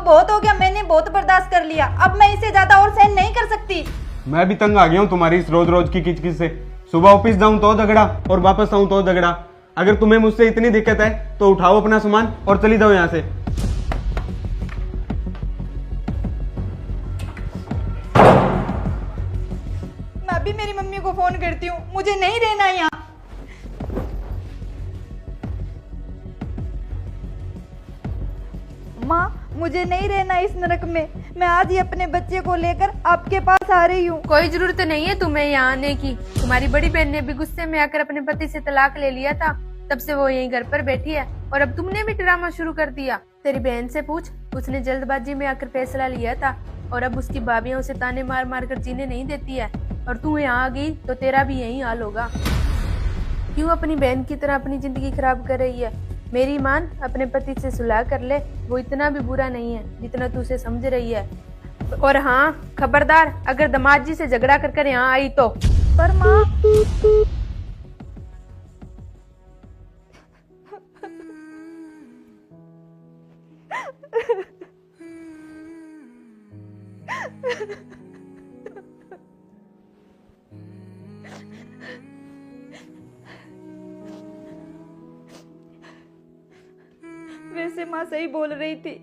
अब बहुत हो गया, मैंने बहुत बर्दाश्त कर लिया, अब मैं इससे ज्यादा और सहन नहीं कर सकती। मैं भी तंग आ गया हूँ तुम्हारी इस रोज रोज की किचकिच से। सुबह ऑफिस जाऊं तो झगड़ा और वापस आऊं तो झगड़ा। अगर तुम्हें मुझसे इतनी दिक्कत है तो उठाओ अपना सामान और चली जाओ यहाँ से। मैं अभी मेरी मम्मी को फोन करती हूँ, मुझे नहीं रहना यहाँ। माँ, मुझे नहीं रहना इस नरक में। मैं आज ही अपने बच्चे को लेकर आपके पास आ रही हूँ। कोई जरूरत नहीं है तुम्हें यहाँ आने की। तुम्हारी बड़ी बहन ने भी गुस्से में आकर अपने पति से तलाक ले लिया था, तब से वो यहीं घर पर बैठी है और अब तुमने भी ड्रामा शुरू कर दिया। तेरी बहन से पूछ, उसने जल्दबाजी में आकर फैसला लिया था और अब उसकी भाभियां उसे ताने मार मार कर जीने नहीं देती है और तू यहाँ आ गई तो तेरा भी यही हाल होगा। क्यों अपनी बहन की तरह अपनी जिंदगी खराब कर रही है? मेरी मान, अपने पति से सुलह कर ले, वो इतना भी बुरा नहीं है जितना तू उसे समझ रही है। और हाँ, खबरदार अगर दामाद जी से झगड़ा कर कर यहाँ आई तो। पर माँ, वैसे माँ सही बोल रही थी,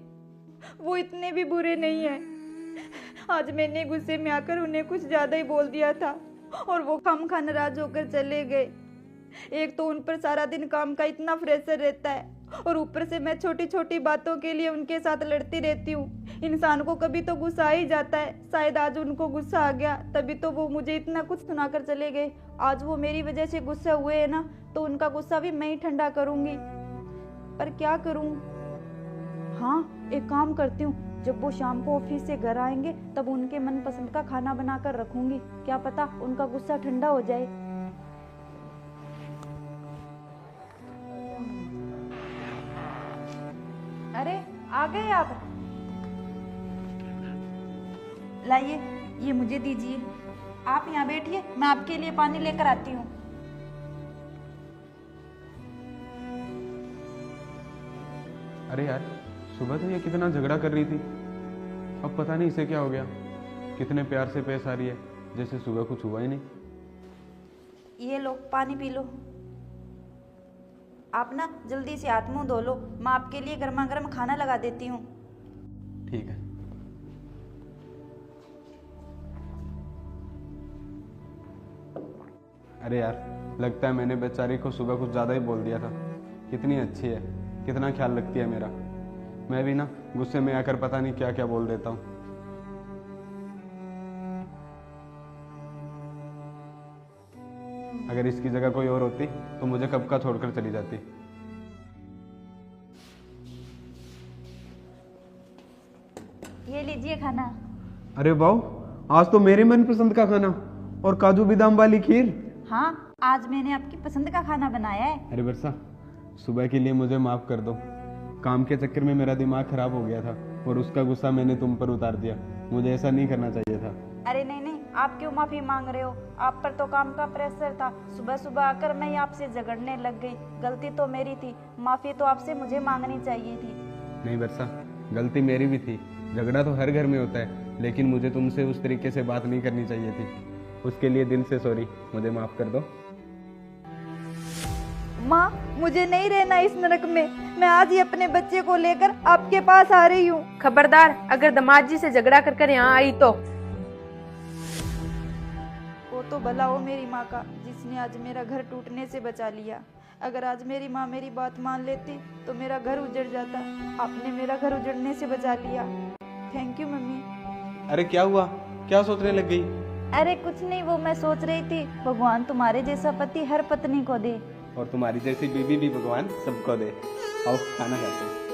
वो इतने भी बुरे नहीं है। आज मैंने गुस्से में आकर उन्हें कुछ ज्यादा ही बोल दिया था और वो खामखा नाराज होकर चले गए। एक तो उन पर सारा दिन काम का इतना प्रेशर रहता है और ऊपर से मैं छोटी छोटी बातों के लिए उनके साथ लड़ती रहती हूँ। इंसान को कभी तो गुस्सा आ ही जाता है। शायद आज उनको गुस्सा आ गया, तभी तो वो मुझे इतना कुछ सुनाकर चले गए। आज वो मेरी वजह से गुस्सा हुए है ना, तो उनका गुस्सा भी मैं ही ठंडा करूंगी। पर क्या करूं? हाँ, एक काम करती हूँ, जब वो शाम को ऑफिस से घर आएंगे तब उनके मनपसंद का खाना बनाकर रखूंगी। क्या पता उनका गुस्सा ठंडा हो जाए। अरे आ गए आप? लाइए, ये मुझे दीजिए। आप यहाँ बैठिए, मैं आपके लिए पानी लेकर आती हूँ। अरे यार, सुबह तो ये कितना झगड़ा कर रही थी, अब पता नहीं इसे क्या हो गया। कितने प्यार से पेश आ रही है, जैसे सुबह कुछ हुआ ही नहीं। ये लो, पानी पी लो। आप ना जल्दी से हाथ मुंह धो लो, मैं आपके लिए गर्मा गर्म खाना लगा देती हूँ। ठीक है। अरे यार, लगता है मैंने बेचारी को सुबह कुछ ज़्यादा ही बोल दिया था। कितनी अच्छी है, कितना ख्याल रखती है मेरा। मैं भी ना गुस्से में आकर पता नहीं क्या क्या बोल देता हूँ। अगर इसकी जगह कोई और होती तो मुझे कब का छोड़कर चली जाती। ये लीजिए खाना। अरे वाह, आज तो मेरे मनपसंद का खाना और काजू बादाम वाली खीर। हाँ, आज मैंने आपकी पसंद का खाना बनाया है। अरे वर्षा, सुबह के लिए मुझे माफ कर दो। काम के चक्कर में मेरा दिमाग खराब हो गया था और उसका गुस्सा मैंने तुम पर उतार दिया। मुझे ऐसा नहीं करना चाहिए था। अरे नहीं नहीं, आप क्यों माफी मांग रहे हो? आप पर तो काम का प्रेशर था। सुबह सुबह आकर मैं आपसे झगड़ने लग गई। गलती तो मेरी थी, माफी तो आपसे मुझे मांगनी चाहिए थी। नहीं वर्षा, गलती मेरी भी थी। झगड़ा तो हर घर में होता है, लेकिन मुझे तुमसे उस तरीके से बात नहीं करनी चाहिए थी। उसके लिए दिल से सॉरी, मुझे माफ कर दो। माँ, मुझे नहीं रहना इस नरक में। मैं आज ही अपने बच्चे को लेकर आपके पास आ रही हूँ। खबरदार अगर दामाद जी से झगड़ा कर कर यहाँ आई तो। वो तो भला हो मेरी माँ का, जिसने आज मेरा घर टूटने से बचा लिया। अगर आज मेरी माँ मेरी बात मान लेती तो मेरा घर उजड़ जाता। आपने मेरा घर उजड़ने से बचा लिया। Thank you mummy. अरे क्या हुआ, क्या सोचने लग गई? अरे कुछ नहीं, वो मैं सोच रही थी भगवान तुम्हारे जैसा पति हर पत्नी को दे और तुम्हारी जैसी बीवी भी भगवान सबको दे। आओ खाना खाते हैं।